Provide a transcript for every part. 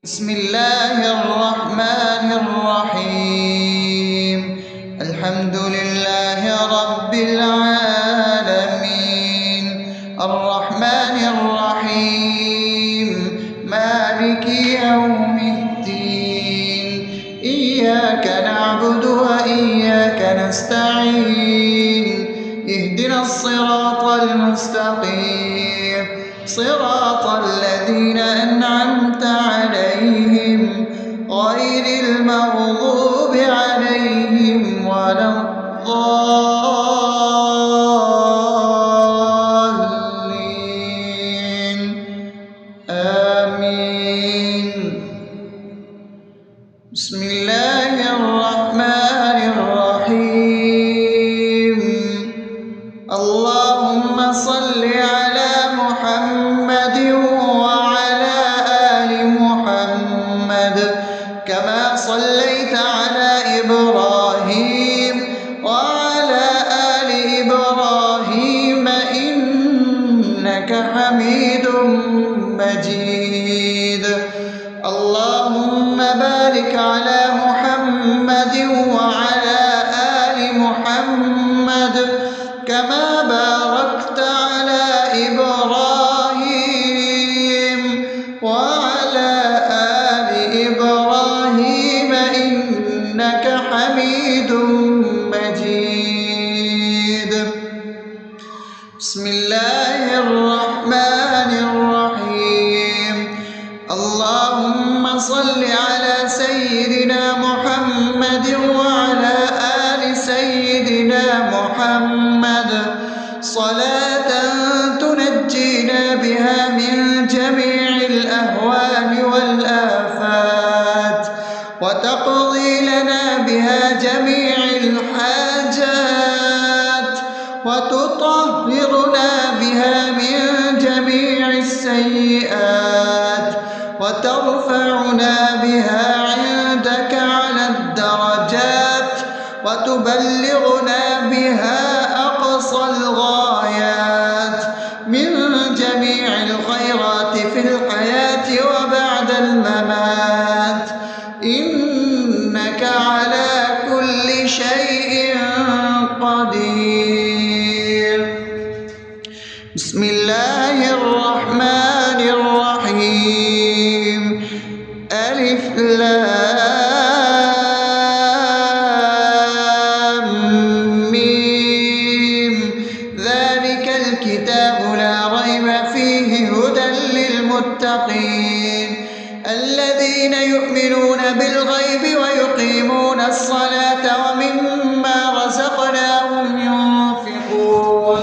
بسم الله الرحمن الرحيم. الحمد لله رب العالمين، الرحمن الرحيم، مالك يوم الدين. إياك نعبد وإياك نستعين، اهدنا الصراط المستقيم، صراط الذين أنعمت عليهم غير المغضوب عليهم ولا الضالين. آمين. بسم الله الرحمن الرحيم. اللهم صل على محمد وعلى آل محمد كما صليت على إبراهيم وعلى آل إبراهيم إنك حميد مجيد. اللهم بارك على محمد وعلى آل محمد كما باركت على إبراهيم وعلى آل إبراهيم إنك حميد مجيد. بسم الله الرحمن الرحيم. اللهم صل على سيدنا محمد وعلى آل سيدنا محمد صلاة تنجينا بها من جميع الأهوال والآفات، وتقضي لنا بها جميع الحاجات، وتطهرنا بها من جميع السيئات، وترفعنا بها عندك على الدرجات، وتبلغنا بها أقصى الغايات من جميع الخيرات في الحياة وبعد الممات، إنك على كل شيء قدير. بسم الله الرحمن الرحيم. ألف لام ميم. ذلك الكتاب لا ريب فيه هدى للمتقين الذين يؤمنون بالغيب ويقيمون الصلاة ومما رزقناهم ينفقون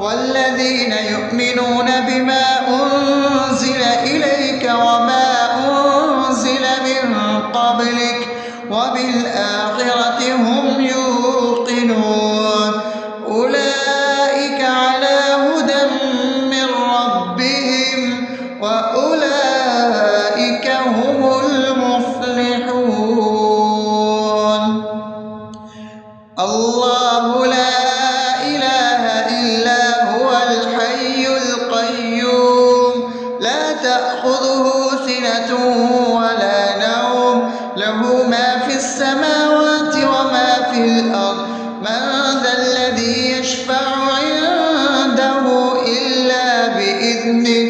والذين يؤمنون بما أنزل إليك وما أنزل من قبلك وبالآخرة هم يوقنون أولئك على هدى من ربهم وأولئك هم المفلحون. الله لا إله إلا هو الحي القيوم لا تأخذه سنة ولا نوم له ما في السماوات وما في الأرض. من ذا الذي يشفع عنده إلا بإذنه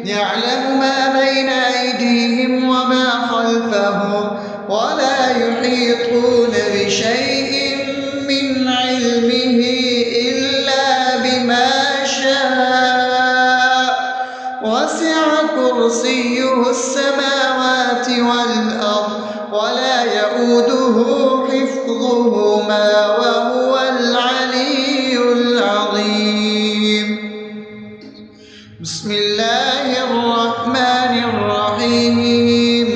يعلم ما بين أيديهم وما خلفهم ولا يحيطون بشيء من علمه إلا بما شاء وسع كرسيه السماوات والأرض ولا يؤوده حفظهما وهو العلي العظيم. بسم الله الرحمن الرحيم.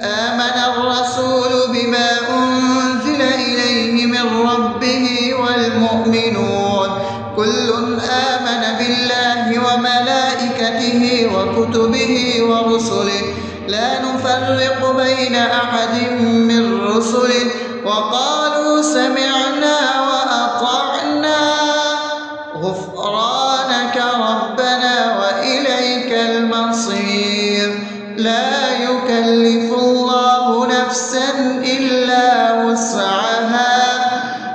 آمن الرسول بما أنزل إليه من ربه والمؤمنون كل آمن بالله وملائكته وكتبه ورسله لا نفرق بين أحد من رسله وقالوا سمعنا وأطعنا غفرانك ربنا وإليك المصير. لا يكلف يكلف الله نفسا إلا وسعها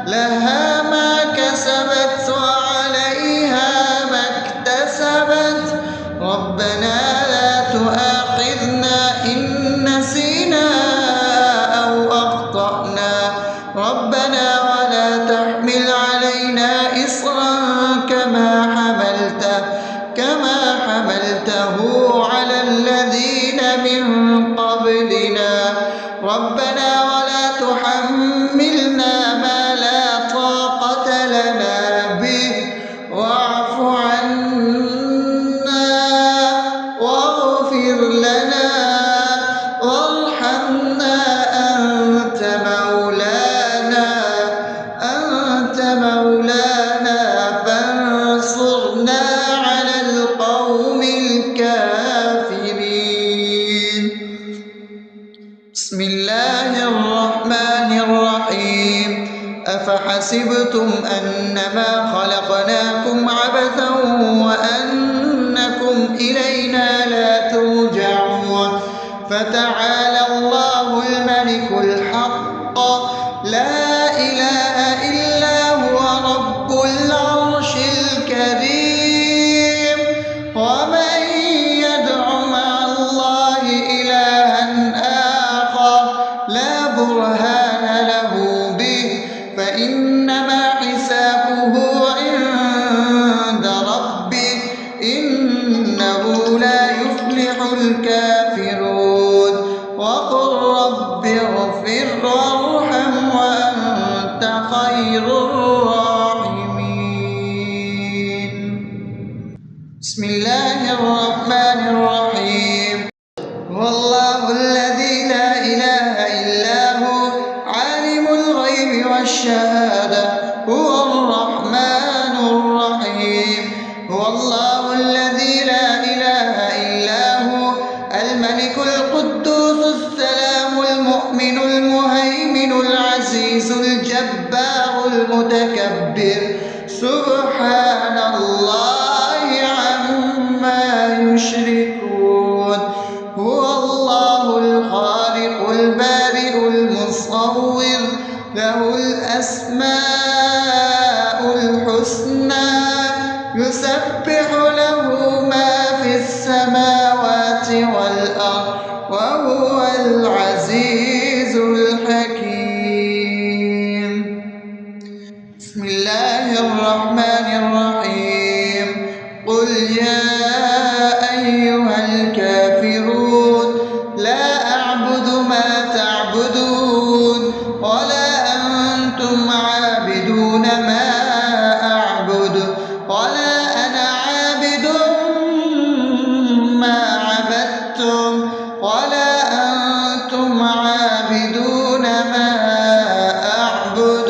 لها ما كسبت وعليها ما اكتسبت ربنا لا تؤاخذنا إن نسينا أو أخطأنا ربنا ولا تحمل علينا إصرا كما حملته على الذين من قبلنا ربنا ولا تحملنا ما لا طاقة لنا به واعف عنا واغفر لنا وارحمنا أنت مولانا فانصرنا على القوم الكافرين. بسم الله الرحمن الرحيم أفحسبتم أنما خلقناكم عبثا وأنكم إلينا لا ترجعون فتعالى الله الملك الحق لا إله إلا هو رب العرش الكريم ومن يدع مع الله إلها آخر لا برهان له به فإنما حسابه عند ربه إنه لا يفلح الكافرون وقل رب اغفر وارحم وأنت خير الراحمين. بسم الله الرحمن الرحيم هو الله الذي لا إله إلا هو عالم الغيب والشهادة هو الرحمن الرحيم هو الله الذي لا إله إلا هو الملك القدوس السلام المؤمن المهيمن العزيز الجبار المتكبر سبحان الله عما يشركون هو الله الخالق البارئ المصور له الأسماء الحسنى يسبح له ما في السماوات والأرض وهو العزيز الحكيم. بسم الله الرحمن الرحيم قل يا أيها الكافرون لا أعبد ما تعبدون ولا أنتم عابدون ما أعبد ولا أنا عابد ما عبدتم ولا أنتم عابدون ما أعبد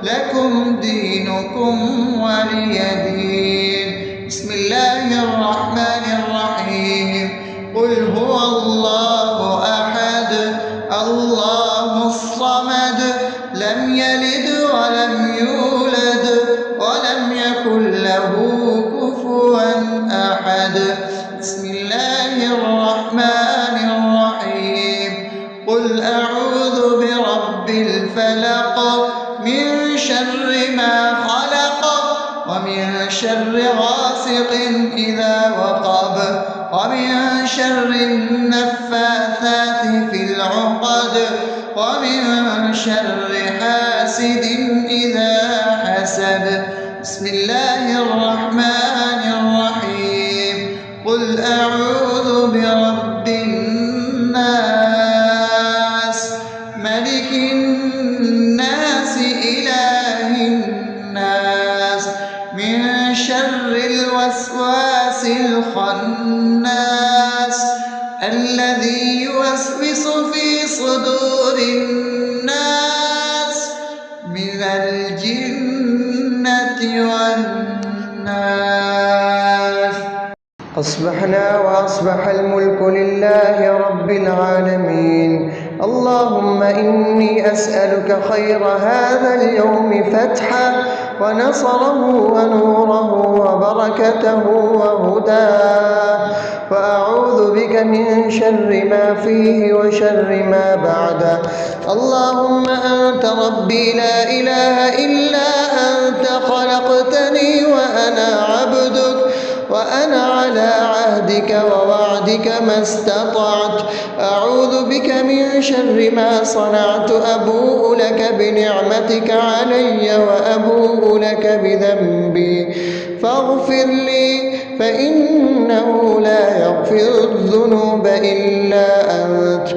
لكم دينكم ولي دين. بسم الله الرحمن الرحيم قل هو الله أحد الله الصمد لم يلد ولم يولد ولم يكن له كفوا أحد. بسم الله الرحمن الرحيم قل أعوذ برب الفلق من شر ما خلق ومن شر غاسق إذا وقب ومن شر النفاثات في العقد ومن شر حاسد إذا حسد. بسم الله الرحمن الرحيم قل أعوذ برب الناس ملك الناس إله الناس من شر الوسواس الخناس الذي يوسوس في صدور الناس من الجنة والناس. أصبحنا وأصبح الملك لله رب العالمين. اللهم إني أسألك خير هذا اليوم فتحه ونصره ونوره وبركته وهداه، وأعوذ بك من شر ما فيه وشر ما بعده. اللهم أنت ربي لا إله إلا أنت، خلقتني وأنا عبدك، وأنا على عهدك ووعدك ما استطعت. أعوذ بك من شر ما صنعت، أبوء لك بنعمتك علي وأبوء لك بذنبي، فاغفر لي فإنه لا يغفر الذنوب إلا أنت.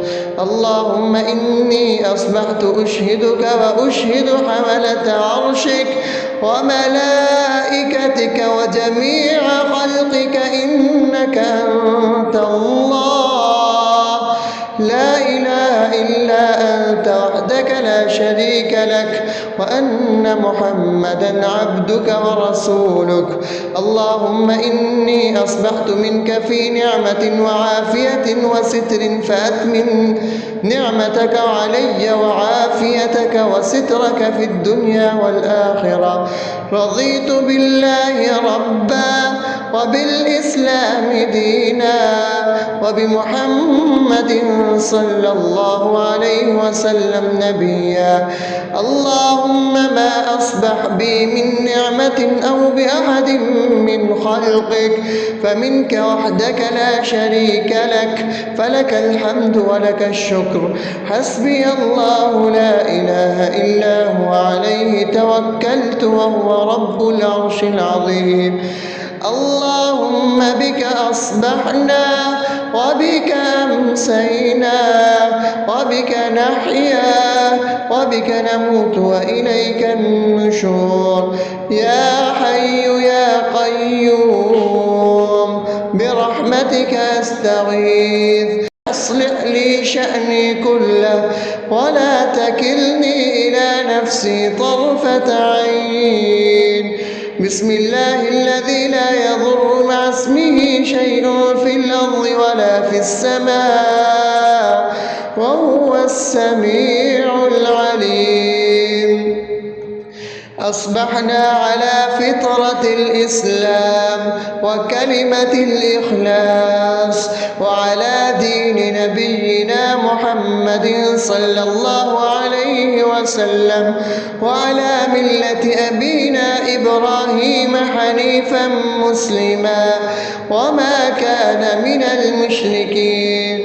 اللهم إني أصبحت أشهدك وأشهد حملة عرشك وملائكتك وجميع خلقك إنك أنت الله، لا إله إلا أنت وحدك لا شريك لك، وأن محمدا عبدك ورسولك. اللهم إني أصبحت منك في نعمة وعافية وستر، فأتمم نعمتك علي وعافيتك وسترك في الدنيا والآخرة. رضيت بالله ربا وبالإسلام دينا وبمحمد صلى الله عليه وسلم نبيا. اللهم ما أصبح بي من نعمة أو بأحد من خلقك فمنك وحدك لا شريك لك، فلك الحمد ولك الشكر. حسبي الله لا إله إلا هو، عليه توكلت وهو رب العرش العظيم. اللهم بك أصبحنا وبك أمسينا وبك نحيا وبك نموت وإليك النشور. يا حي يا قيوم برحمتك أستغيث، أصلح لي شأني كله ولا تكلني إلى نفسي طرفة عين. بسم الله الذي لا يضر مع اسمه شيء في الأرض ولا في السماء وهو السميع العليم. أصبحنا على فطرة الإسلام وكلمة الإخلاص وعلى دين نبينا محمد صلى الله عليه وسلم وعلى ملة أبينا إبراهيم حنيفا مسلما وما كان من المشركين.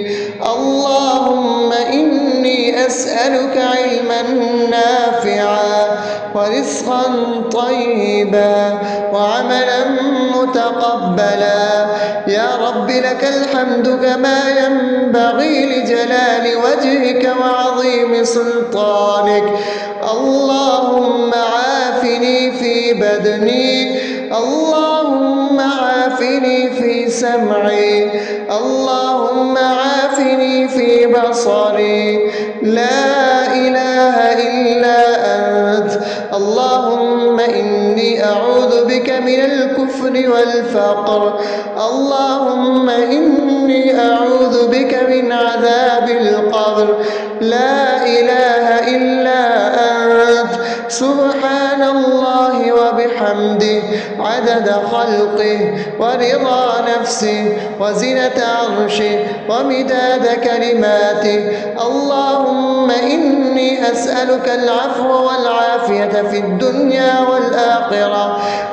اللهم إني أسألك علما نافعا ورزقا طيبا وعملا متقبلا. يا رب لك الحمد كما ينبغي لجلال وجهك وعظيم سلطانك. اللهم عافني في بدني، اللهم عافني في سمعي، اللهم عافني في بصري. لا إله إلا أنت. اللهم إني أعوذ بك من الكفر والفقر. اللهم إني أعوذ بك من عذاب القبر. لا إله إلا أنت. سبحان الله وبحمده عدد خلقه ورضا نفسه وزنة عرشه ومداد كلماته. اللهم إني أسألك العفو والعافية في الدنيا والآخرة.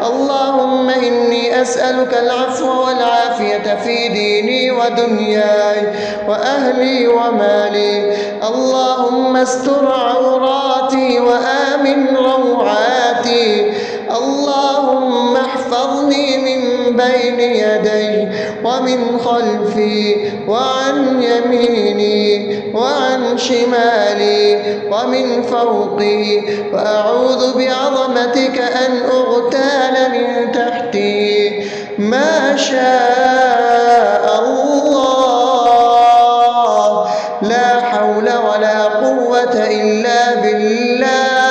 اللهم إني أسألك العفو والعافية في ديني ودنياي وأهلي ومالي. اللهم استر عوراتي وآمن روعاتي. اللهم احفظني من بين يدي ومن خلفي وعن يميني وعن شمالي ومن فوقي، وأعوذ بعظمتك أن أغتال من تحتي. ما شاء الله، لا حول ولا قوة إلا بالله.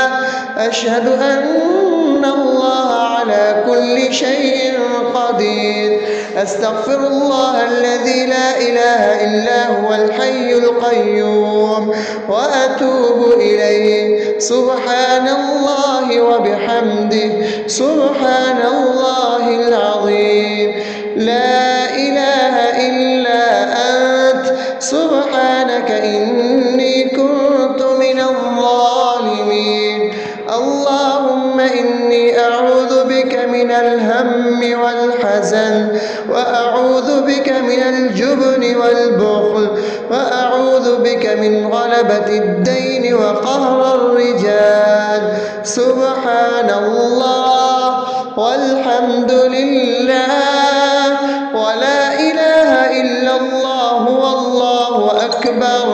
أشهد أن الله على على كل شيء قدير. أستغفر الله الذي لا إله إلا هو الحي القيوم وأتوب إليه. سبحان الله وبحمده سبحان الله العظيم. لا إله إلا أنت سبحانك إني كنت من الظالمين. اللهم إني أعوذ بك من الهم والحزن، وأعوذ بك من الجبن والبخل، وأعوذ بك من غلبة الدين وقهر الرجال. سبحان الله والحمد لله ولا إله إلا الله والله أكبر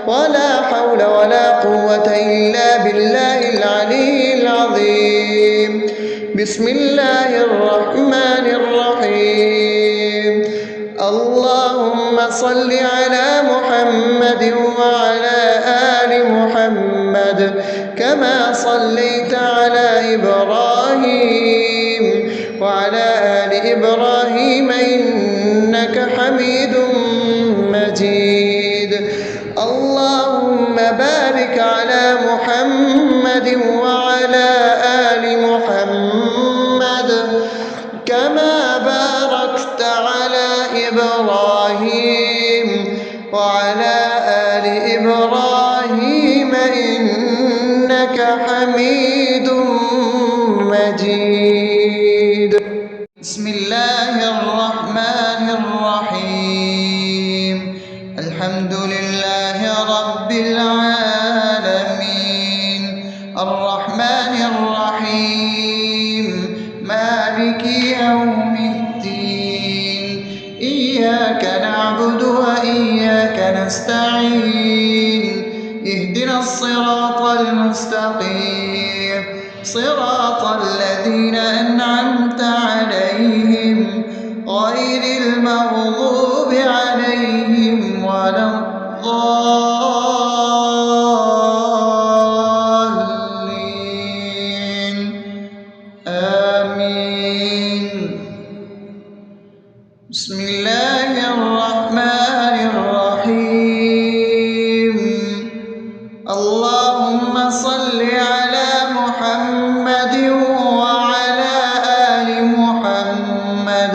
ولا حول ولا قوة إلا بالله العلي العظيم. بسم الله الرحمن الرحيم. اللهم صل على محمد وعلى آل محمد كما صليت على إبراهيم وعلى آل إبراهيم إنك حميد مجيد. اللهم بارك على محمد وعلى آل محمد كما باركت على إبراهيم وعلى آل إبراهيم إنك حميد مجيد. بسم الله الرحمن الرحيم. الحمد لله رب العالمين الرحمن الرحيم مالك يوم الدين. إياك نعبد وإياك نستعين. اهدنا الصراط المستقيم صراط الذين أنعمت عليهم غير المغضوب عليهم ولا الضالين. آمين. بسم الله الرحمن الرحيم. اللهم صل على محمد وعلى آل محمد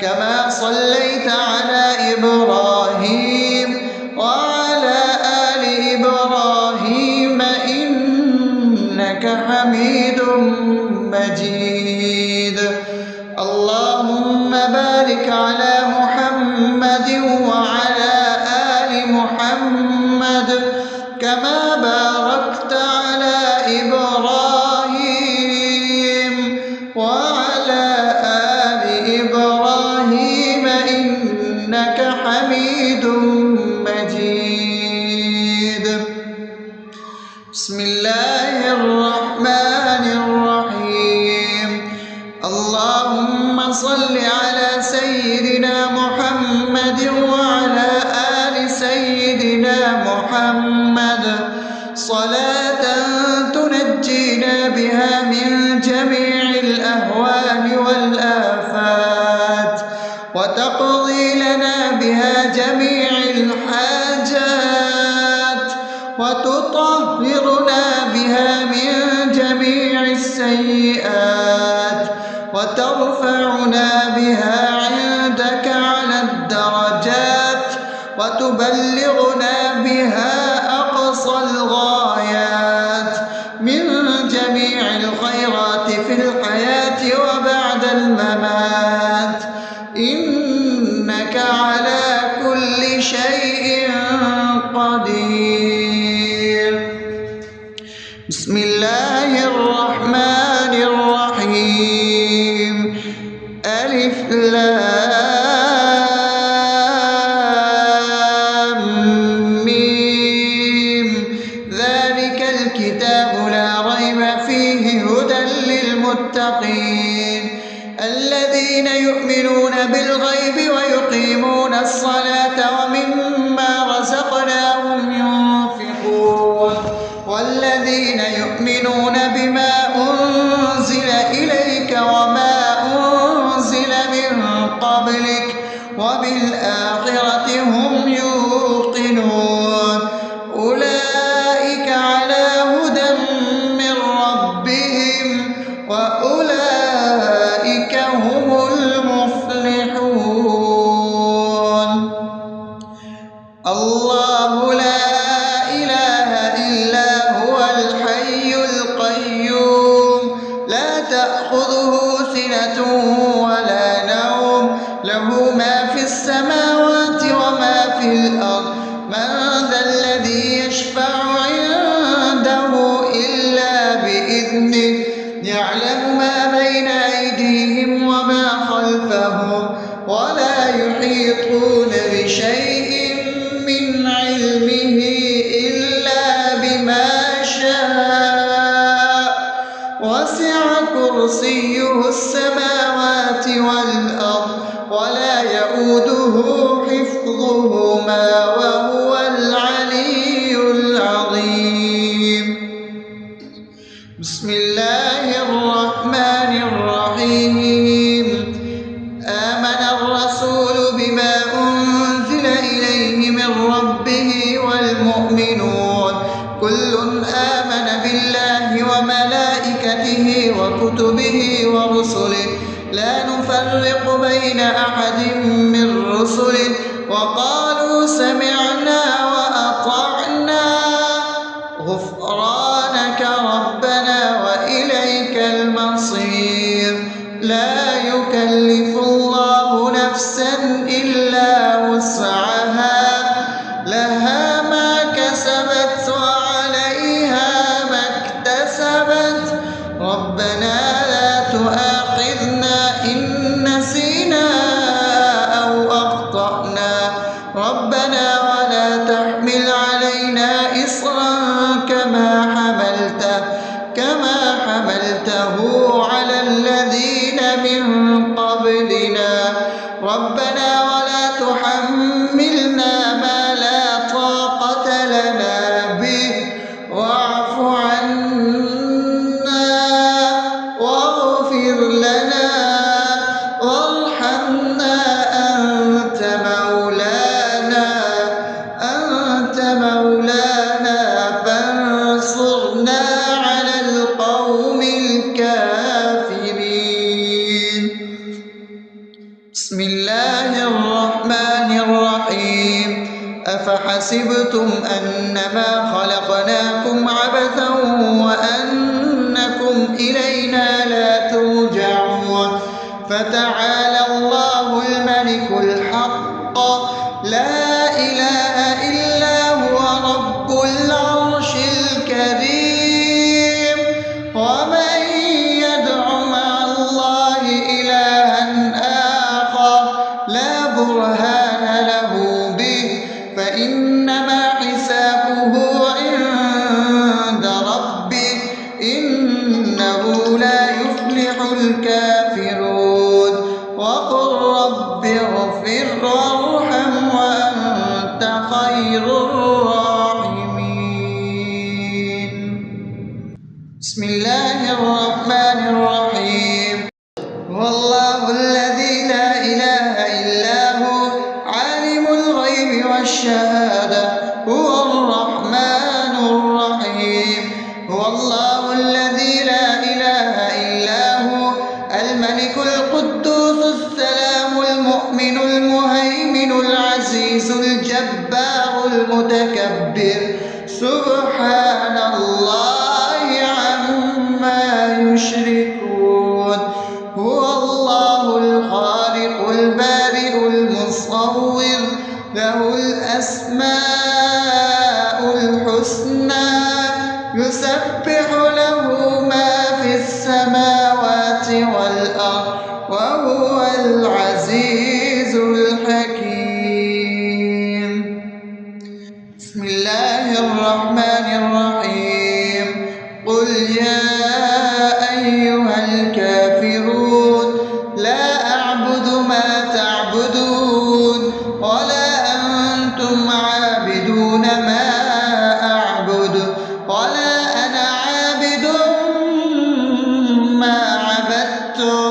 كما صليت على إبراهيم وعلى آل إبراهيم إنك حميد مجيد. اللهم بارك على محمد وعلى آل محمد كما باركت على إبراهيم وعلى آل إبراهيم إنك حميد مجيد. بسم الله الرحمن الرحيم. اللهم صل على سيدنا محمد وعلى آل سيدنا محمد صلاة تنجينا بها من جميع الأهوال والآفات وتقضي لنا بها جميع الحاجات وتطهرنا بها من جميع السيئات وترفعنا بها عندك على الدرجات وتبلغنا بها أقصى الغايات من جميع الخيرات في الحياة وبعد الممات إنك على كل شيء قدير. بسم الله الرحمن الرحيم. ألف لام ميم. ذلك الكتاب لا ريب فيه هدى للمتقين الذين يؤمنون بالغيب ويقيمون الصلاة ومما رزقناهم ينفقون والذين يؤمنون بما أنزل إليك وما يشفع عنده إلا بإذنه يعلم ما بين أيديهم وما خلفهم ولا يحيطون بشيء من علمه إلا بما شاء وسع كرسيه السماوات والأرض ولا يئوده حفظهما وهو العلي العظيم. بسم الله الرحمن الرحيم. آمن الرسول بما أنزل إليه من ربه والمؤمنون كل آمن بالله وملائكته وكتبه ورسله لا نفرق بين أحد من رسله وقالوا سمعنا وأطعنا غفرانك ربنا وإليك المصير. لا يكلف الله نفسا إلا وسعها لها ما كسبت وعليها ما اكتسبت ربنا لا تؤاخذنا إن نسينا أو أخطأنا ربنا ولا تحمل علينا إصرا كما حملته على الذين من قبلنا ربنا ولا تحملنا ما لا طاقة لنا به واعف عنا واغفر لنا وارحمنا أنت مولانا فانصرنا على القوم الكافرين. بسم الله الرحمن الرحيم. أفحسبتم أنما خلقناكم عبثا وأنكم إلينا لا ترجعون فتعالى الله الملك الحق لا إله إلا هو رب العرش الكريم. ومن يدع مع الله إلها آخر لا برهان له به فإنما حسابه عند ربه إنه لا يفلح الكافرون. وقل رب اغفر وارحم وأنت خير الراحمين. بسم الله الرحمن الرحيم. والله الذي لا إله إلا هو عالم الغيب والشهادة هو الرحمن الرحيم. هو الله الذي لا إله إلا هو الملك القدوس السلام المؤمن المهيمن العزيز الجبار المتكبر سبحان الله عما يشركون. هو الله الخالق البارئ المصور له الأسماء الحسنى يسبح له ما في السماوات والأرض وهو العزيز الحكيم. بسم الله الرحمن الرحيم. قل يا أيها الكافرون لا أعبد ما تعبدون ولا أنتم عابدون ما أعبد ولا أنا عابد ما عبدتم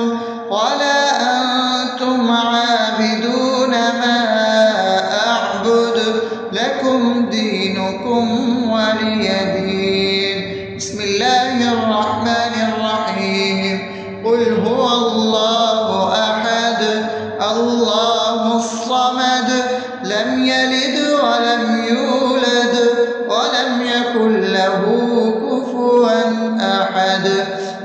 ولا أنتم عابدون ما أعبد لكم دينكم ولي دين. بسم الله الرحمن الرحيم. قل هو الله أحد الله الصمد لم يلد ولم يولد ولم يكن له كفوا أحد.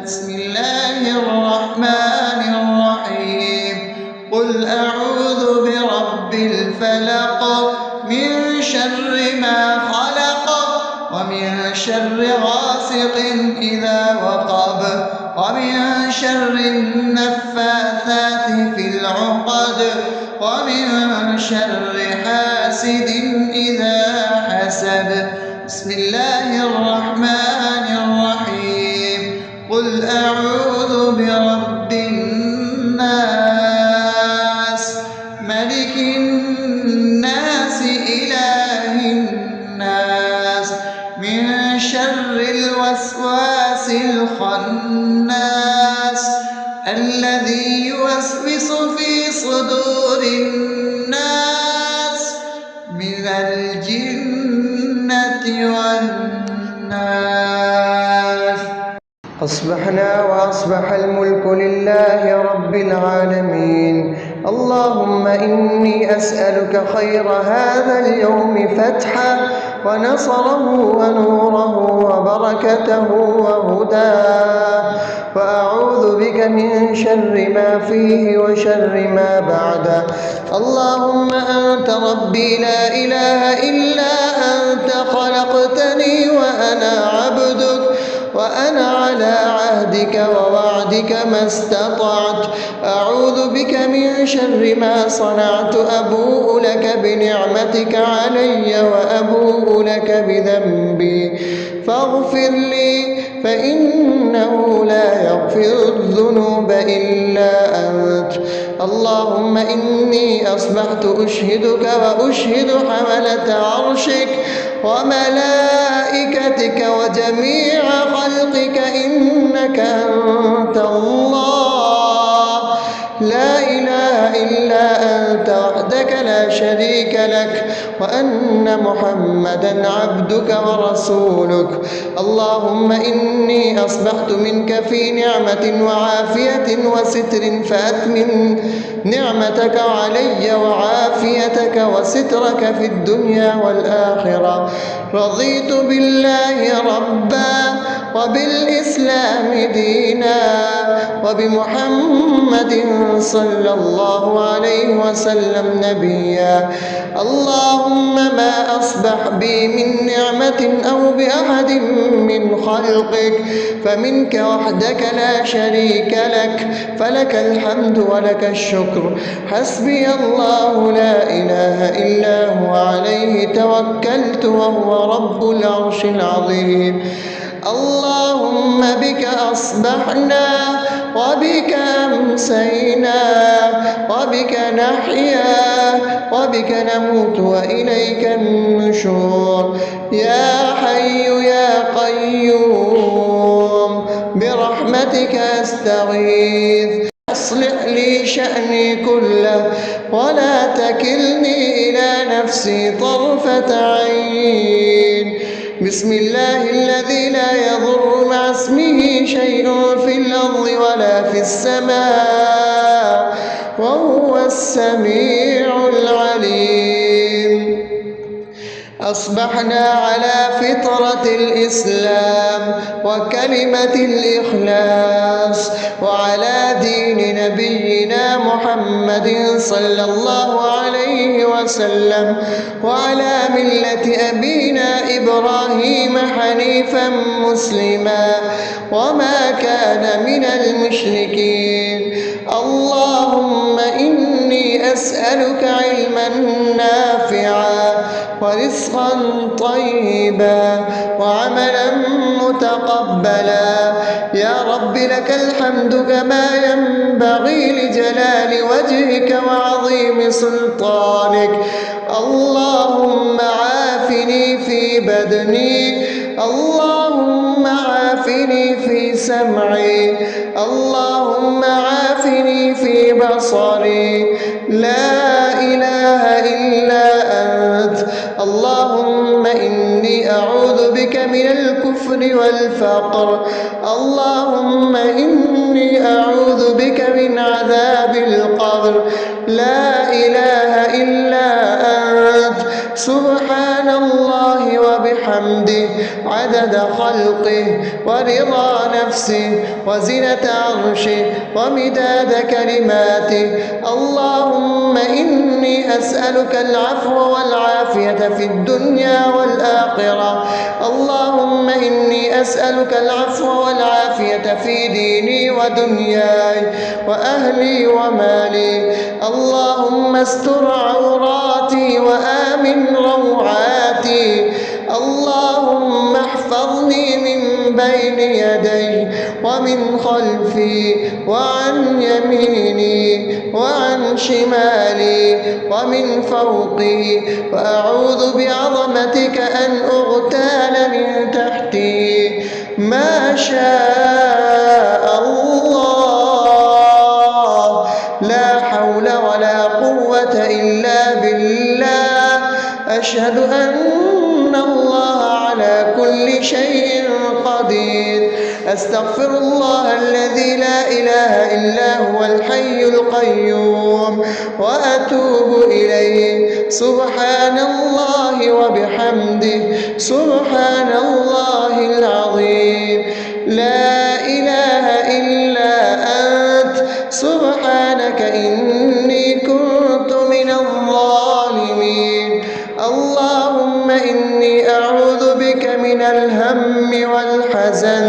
بسم الله الرحمن الرحيم. قل أعوذ برب الفلق من شر ما خلق ومن شر غاسق إذا وقب ومن شر النفاثات في العقد ومن شر حاسد إذا حسد. بسم الله الرحمن الرحيم. قل أعوذ برب الناس ملك الناس إله الناس من شر الوسواس الخناس الذي يوسوس في صدور الناس من الجنة والناس. أصبحنا وأصبح الملك لله رب العالمين. اللهم إني أسألك خير هذا اليوم فتحه ونصره ونوره وبركته وهداه، وأعوذ بك من شر ما فيه وشر ما بعده. اللهم أنت ربي لا إله إلا أنت خلقتني وأنا عبدك وأنا على عهدك ووعدك ما استطعت. أعوذ بك من شر ما صنعت. أبوء لك بنعمتك علي وأبوء لك بذنبي فاغفر لي فإنه لا يغفر الذنوب إلا أنت. اللهم إني أصبحت أشهدك وأشهد حملة عرشك وملائكتك وجميع خلقك إنك أنت الله لا إله إلا أنت وحدك لا شريك لك، وأن محمدا عبدك ورسولك. اللهم إني أصبحت منك في نعمة وعافية وستر فأتمم نعمتك علي وعافيتك وسترك في الدنيا والآخرة. رضيت بالله ربا وبالإسلام دينا وبمحمد صلى الله عليه وسلم نبيا. اللهم ما أصبح بي من نعمة أو بأحد من خلقك فمنك وحدك لا شريك لك، فلك الحمد ولك الشكر. حسبي الله لا إله إلا هو عليه توكلت وهو رب العرش العظيم. اللهم بك أصبحنا وبك أمسينا وبك نحيا وبك نموت وإليك النشور. يا حي يا قيوم برحمتك أستغيث أصلح لي شأني كله ولا تكلني إلى نفسي طرفة عين. بسم الله الذي لا يضر مع اسمه شيء في الأرض ولا في السماء وهو السميع العليم. أصبحنا على فطرة الإسلام وكلمة الإخلاص وعلى دين نبينا محمد صلى الله عليه وسلم وعلى ملة أبينا إبراهيم حنيفا مسلما وما كان من المشركين. اللهم إني أسألك علما نافعا ورزقا طيبا وعملا متقبلا. يا رب لك الحمد كما ينبغي لجلال وجهك وعظيم سلطانك. اللهم عافني في بدني، اللهم عافني في سمعي، اللهم عافني في بصري. لا إله إلا أنت. اللهم إني أعوذ بك من الكفر والفقر. اللهم إني أعوذ بك من عذاب القبر. لا إله إلا أنت. سبحان الله وبحمده عدد خلقه ورضا نفسه وزنة عرشه ومداد كلماته. اللهم إني أسألك العفو والعافية في الدنيا والآخرة. اللهم أسألك العفو والعافية في ديني ودنياي وأهلي ومالي. اللهم استر عوراتي وآمن روعاتي. اللهم احفظني من بين يدي ومن خلفي وعن يميني وعن شمالي ومن فوقي، وأعوذ بعظمتك أن أغتال من تحتي. ما شاء الله، لا حول ولا قوة إلا بالله. أشهد أن الله على كل شيء قدير. أستغفر الله الذي لا إله إلا هو الحي القيوم وأتوب إليه. سبحان الله وبحمده، سبحان الله العظيم. لا إله إلا أنت، سبحانك إني كنت من الظالمين. اللهم إني أعوذ بك من الهم والحزن،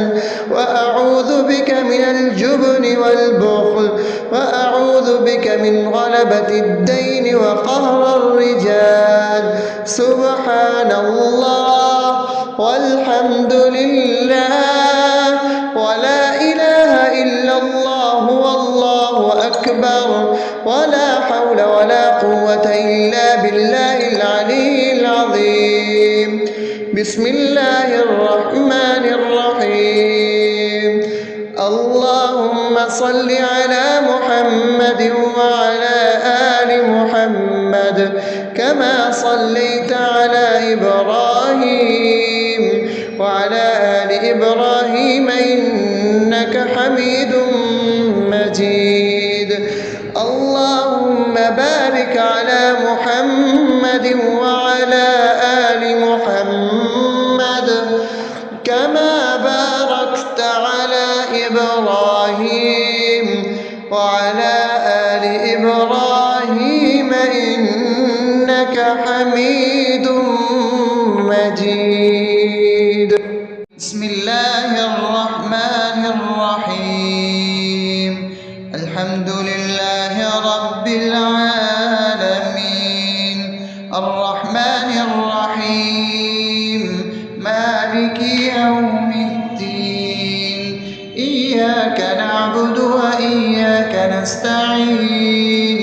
وأعوذ بك من الجبن والبخل، وأعوذ بك من غلبة الدين وقهر الرجال. سبحان الله والحمد لله ولا إله إلا الله والله أكبر، ولا حول ولا قوة إلا بالله العلي العظيم. بسم الله الرحمن الرحيم. اللهم صل على محمد وعلى آل محمد كما صليت على إبراهيم وعلى آل إبراهيم إنك حميد مجيد. اللهم بارك على محمد وعلى آل محمد كما باركت على إبراهيم وعلى آل إبراهيم إنك حميد مجيد. بسم الله الرحمن الرحيم. الحمد لله رب العالمين، الرحمن الرحيم، مالك يوم الدين. إياك نعبد وإياك نستعين.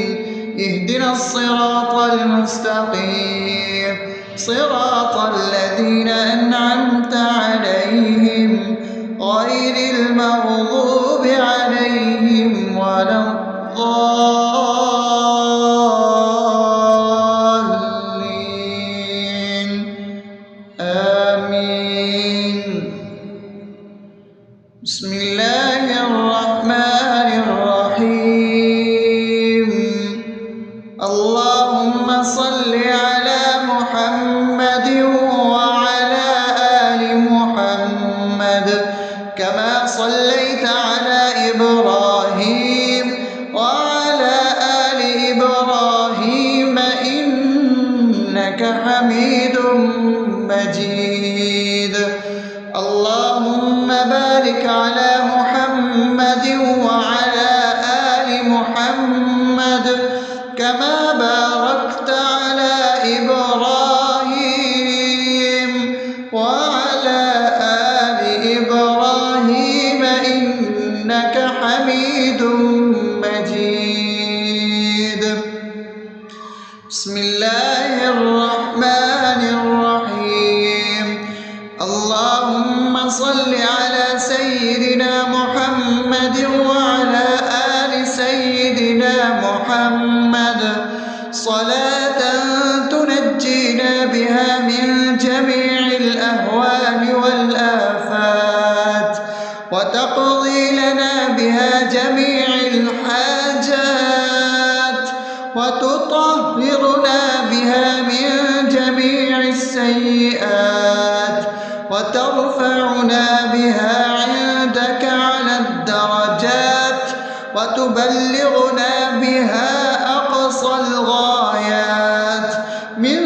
اهدنا الصراط المستقيم، صراط الذين أنعمت عليهم غير المغضوب عليهم ولا الضالين. آمين. بسم الله الرحمن الرحيم. اللهم صل على محمد وعلى آل محمد كما صليت على إبراهيم وعلى آل إبراهيم إنك حميد مجيد. اللهم بارك على محمد وعلى آل محمد كما باركت على إبراهيم وعلى آل إبراهيم إنك حميد مجيد. بسم الله الرحمن الرحيم. اللهم صل على سيدنا محمد وعلى آل سيدنا محمد صلاة تنجينا بها من جميع الأهوال والآفات، وتقضي لنا بها جميع الحاجات، وتطهرنا بها من جميع السيئات، وترفعنا بها عندك على الدرجات، وتبلغنا بها أقصى الغايات من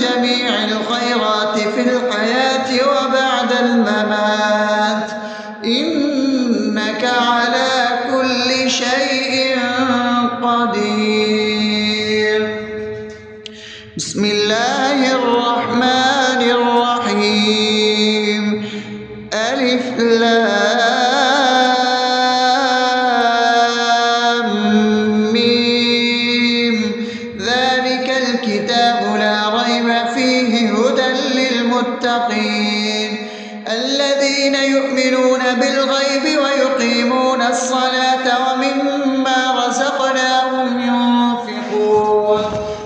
جميع الخيرات في الحياة وبعد الممات. ألف لام ميم ذلك الكتاب لا ريب فيه هدى للمتقين الذين يؤمنون بالغيب ويقيمون الصلاة ومما رزقناهم ينفقون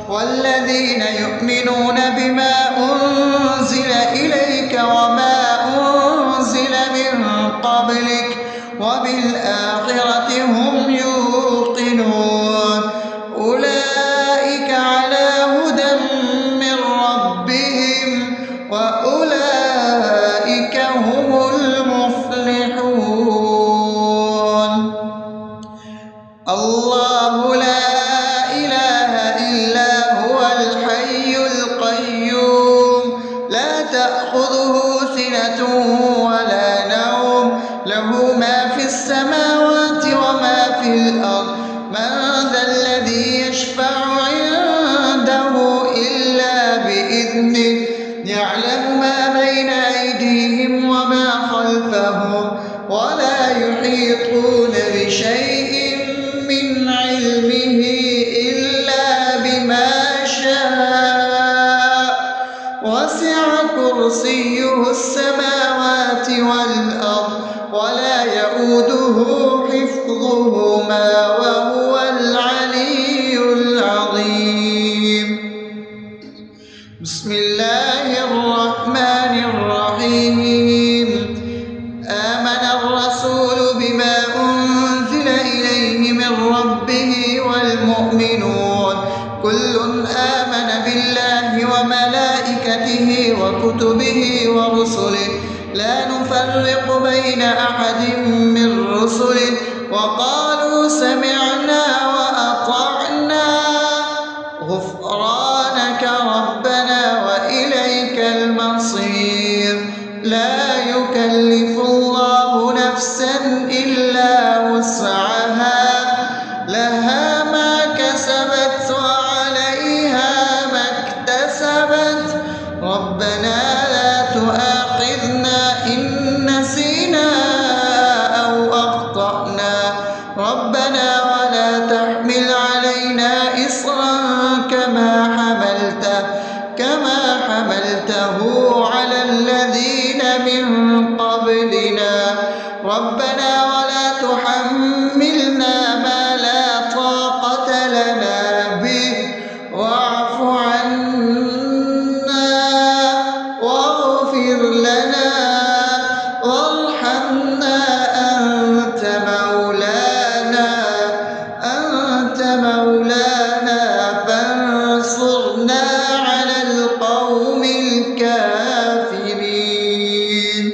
والذين يؤمنون بما أنزل إليك وما أنزل من قبلك وبالآخرة هم يوقنون أولئك على هدى من ربهم وأولئك هم المفلحون الله لا إله إلا هو الحي القيوم لا تأخذه سنة ولا نوم له ما في السماوات وما في الأرض من ذا الذي يشفع عنده إلا بإذنه يعلم ما بين أيديهم وما خلفهم ولا يحيطون بشيء من علمه إلا بما شاء وسع كرسيه السماوات والأرض ولا يؤوده حفظهما وهو العلي العظيم بسم الله الرحمن الرحيم آمن الرسول بما أنزل إليه من ربه والمؤمنون كل آمن بالله وملائكته وكتبه ورسله لا نفرق بين أحد من رسله وقالوا سمعنا وأطعنا غفرانك ربنا وإليك المصير لا يكلف الله نفسا إلا وسعها لها ما كسبت وعليها ما اكتسبت ربنا لا تؤاخذنا إن نسينا أو أخطأنا ربنا ولا تحمل علينا إصرا كما حملته على الذين من قبلنا ربنا ولا تحملنا ما لا طاقة لنا به واعف عنا واغفر لنا وارحمنا أنت مولانا فانصرنا على القوم الكافرين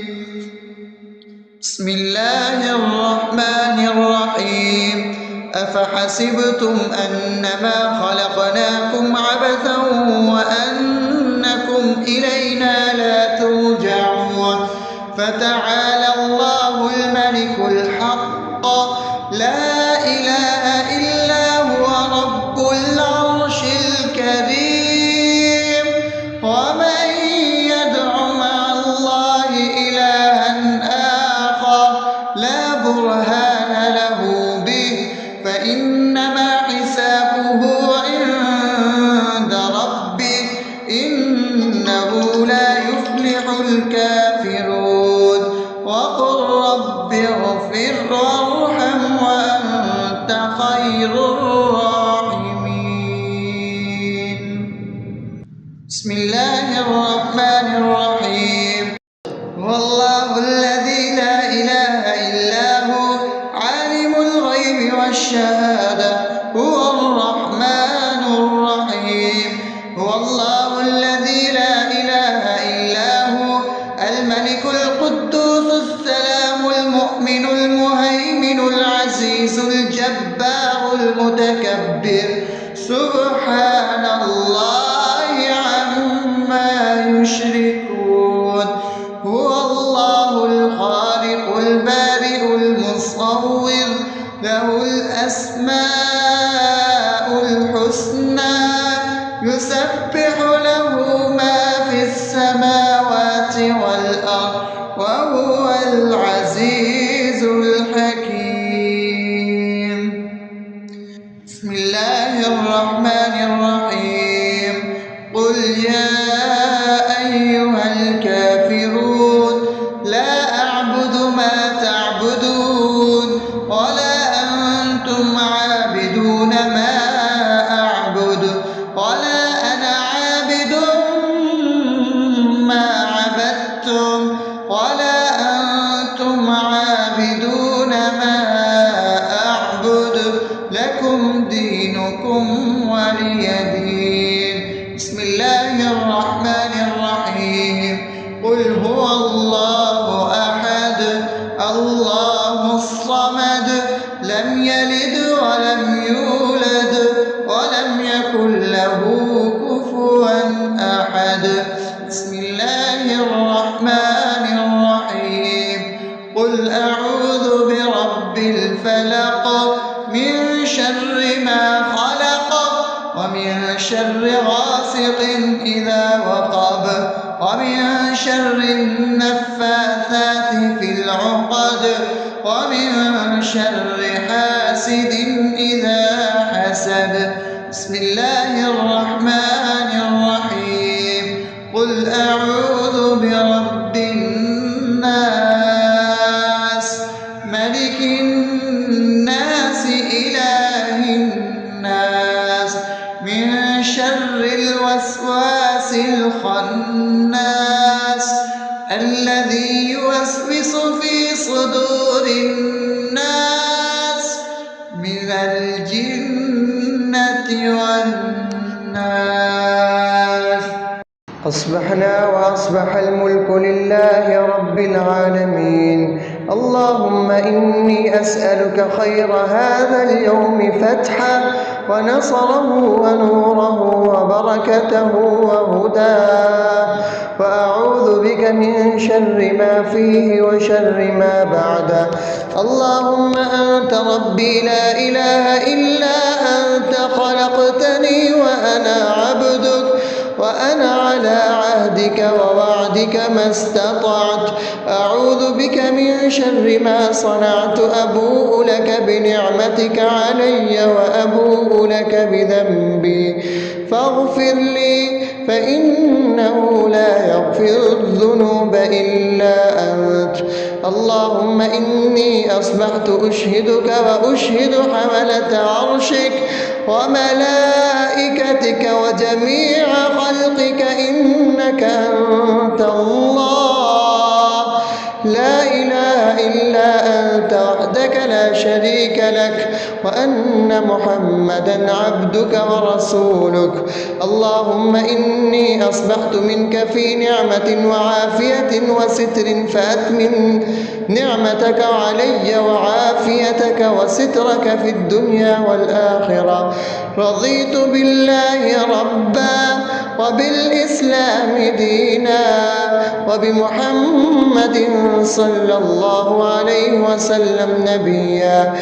بسم الله الرحمن الرحيم أفحسبتم أنما خلقناكم عبثا وأنكم إلينا لا ترجعون فتعالى الله الملك الحق لا إله إلا هو رب العرش الكريم ومن يدع مع الله إلها آخر لا برهان له به فإنما حسابه عند ربه إنه لا يفلح الكافرون وقل رب اغفر وارحم وأنت خير الراحمين بسم الله الرحمن الرحيم هو الله الذي لا إله إلا هو عالم الغيب والشهادة هو الرحمن الرحيم هو الله الذي لا إله إلا هو الملك القدوس السلام المؤمن المهيمن العزيز الجبار المتكبر سبحان الله عما يشركون هو الله الخالق البارئ المصور له الأسماء الحسنى يسبح له ما في السماوات والأرض وهو العزيز الحكيم. بسم الله الرحمن الرحيم. قل يا أيها الكافرون لا أعبد ما تعبدون ولا أنتم عابدون ما أعبد ولا أنا عابد ما عبدتم ولا أنتم عابدون ما أعبد لكم دينكم ولي دين. بسم الله الرحمن الرحيم. قل هو الله أحد الله الصمد لم يلد ولم يولد ولم يكن له كفوا أحد. بسم الله الرحمن الرحيم. قل أعوذ برب الفلق من شر ما خلق ومن شر غاسق إذا وقب ومن شر النفاثات في العقد ومن شر حاسد إذا حسد. بسم الله الرحمن الرحيم. قل أعوذ برب الناس ملك الناس إله الناس من شر الوسواس الخناس الذي يوسوس في صدور الناس من الجنة والناس. أصبحنا وأصبح الملك لله رب العالمين. اللهم إني أسألك خير هذا اليوم فتحه ونصره ونوره وبركته وهداه، وأعوذ بك من شر ما فيه وشر ما بعده. اللهم أنت ربي لا إله إلا أنت خلقتني وأنا عبدك وأنا على عهدك ووعدك ما استطعت. أعوذ بك من شر ما صنعت. أبوء لك بنعمتك علي وأبوء لك بذنبي فاغفر لي فإنه لا يغفر الذنوب إلا أنت. اللهم إني أصبحت أشهدك وأشهد حملة عرشك وملائكتك وجميع خلقك إنك أنت الله لا إله إلا أنت وحدك لا شريك لك، وأن محمدا عبدك ورسولك. اللهم إني أصبحت منك في نعمة وعافية وستر فأتمم نعمتك علي وعافيتك وسترك في الدنيا والآخرة. رضيت بالله ربا وبالإسلام دينا وبمحمد صلى الله عليه وسلم نبيا.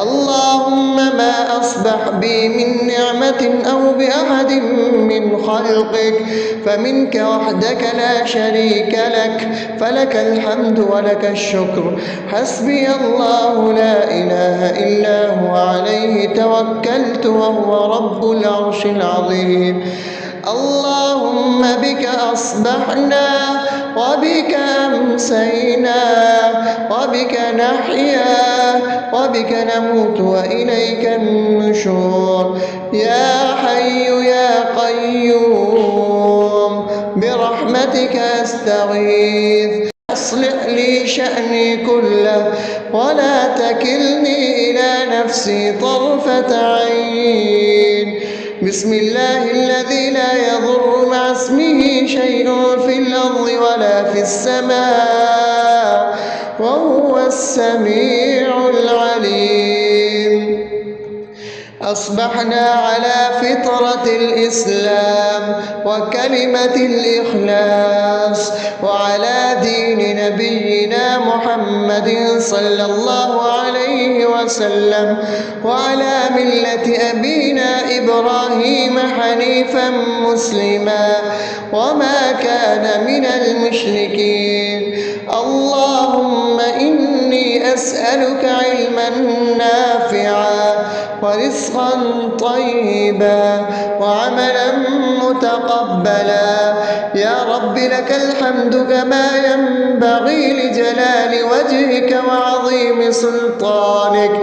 اللهم ما أصبح بي من نعمة أو بأحد من خلقك فمنك وحدك لا شريك لك، فلك الحمد ولك الشكر. حسبي الله لا إله إلا هو عليه توكلت وهو رب العرش العظيم. اللهم بك أصبحنا وبك أمسينا وبك نحيا وبك نموت وإليك النشور. يا حي يا قيوم برحمتك أستغيث. أصلح لي شأني كله ولا تكلني إلى نفسي طرفة عين. بسم الله الذي لا يضر مع اسمه شيء في الأرض ولا في السماء وهو السميع العليم. أصبحنا على فطرة الإسلام وكلمة الإخلاص وعلى دين نبينا محمد صلى الله عليه وسلم وعلى ملة أبينا إبراهيم حنيفا مسلما وما كان من المشركين. اللهم أسألك علما نافعا ورزقا طيبا وعملا متقبلا. يا رب لك الحمد كما ينبغي لجلال وجهك وعظيم سلطانك.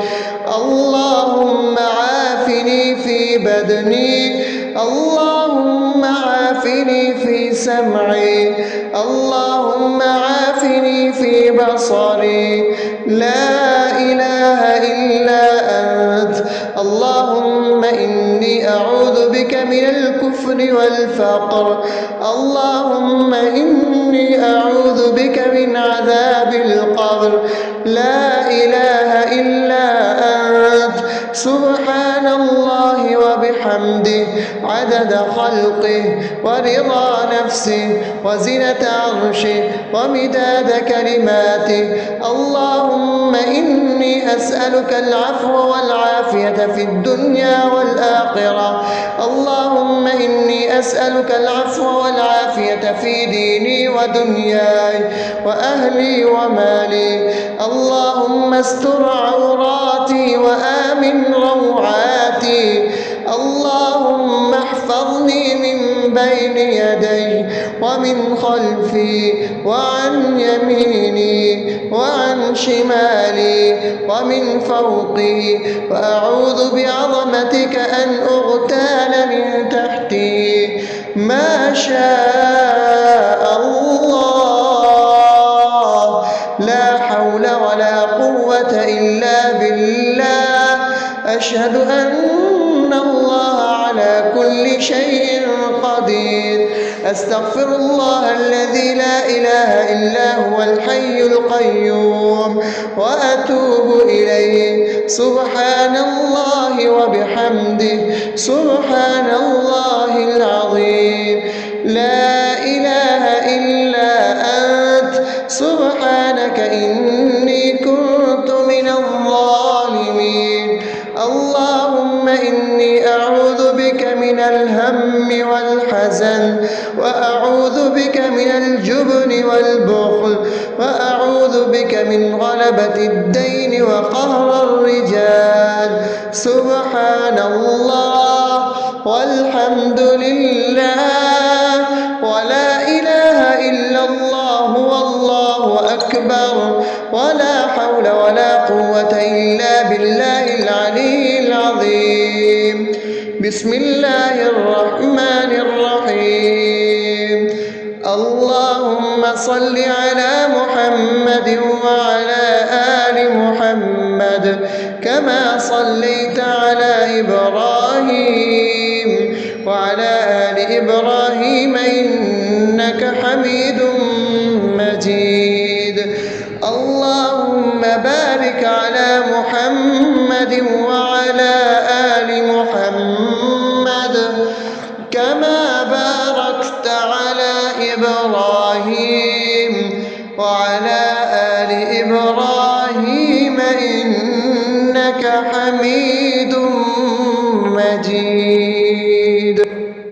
اللهم عافني في بدني، اللهم عافني في سمعي، اللهم عافني في بصري. لا إله إلا أنت. اللهم إني أعوذ بك من الكفر والفقر. اللهم إني أعوذ بك من عذاب القبر. لا إله إلا أنت. سبحان الله وبحمده عدد خلقه ورضا نفسه وزنة عرشه ومداد كلماته. اللهم إني أسألك العفو والعافية في الدنيا والآخرة. اللهم إني أسألك العفو والعافية في ديني ودنياي وأهلي ومالي. اللهم استر عوراتي وآمن روعاتي. اللهم احفظني من بين يدي ومن خلفي وعن يميني وعن شمالي ومن فوقي، وأعوذ بعظمتك أن أغتال من تحتي. ما شاء الله، لا حول ولا قوة إلا بالله. أشهد أن الله على كل شيء قدير. أستغفر الله الذي لا إله إلا هو الحي القيوم وأتوب إليه. سبحان الله وبحمده سبحان الله العظيم. لا إله إلا أنت. سبحانك إني كنت من الظالمين. اللهم إني أعوذ بك من الهم والحزن، وأعوذ بك من الجبن والبخل، وأعوذ بك من غلبة الدين وقهر الرجال. سبحان الله والحمد لله ولا إله إلا الله والله أكبر، ولا حول ولا قوة إلا بالله العلي العظيم. بسم الله الرحمن الرحيم. اللهم صل على محمد وعلى آل محمد كما صليت على إبراهيم وعلى آل إبراهيم إنك حميد مجيد. اللهم بارك على محمد وعلى آل محمد كما باركت على إبراهيم وعلى آل إبراهيم إنك حميد مجيد.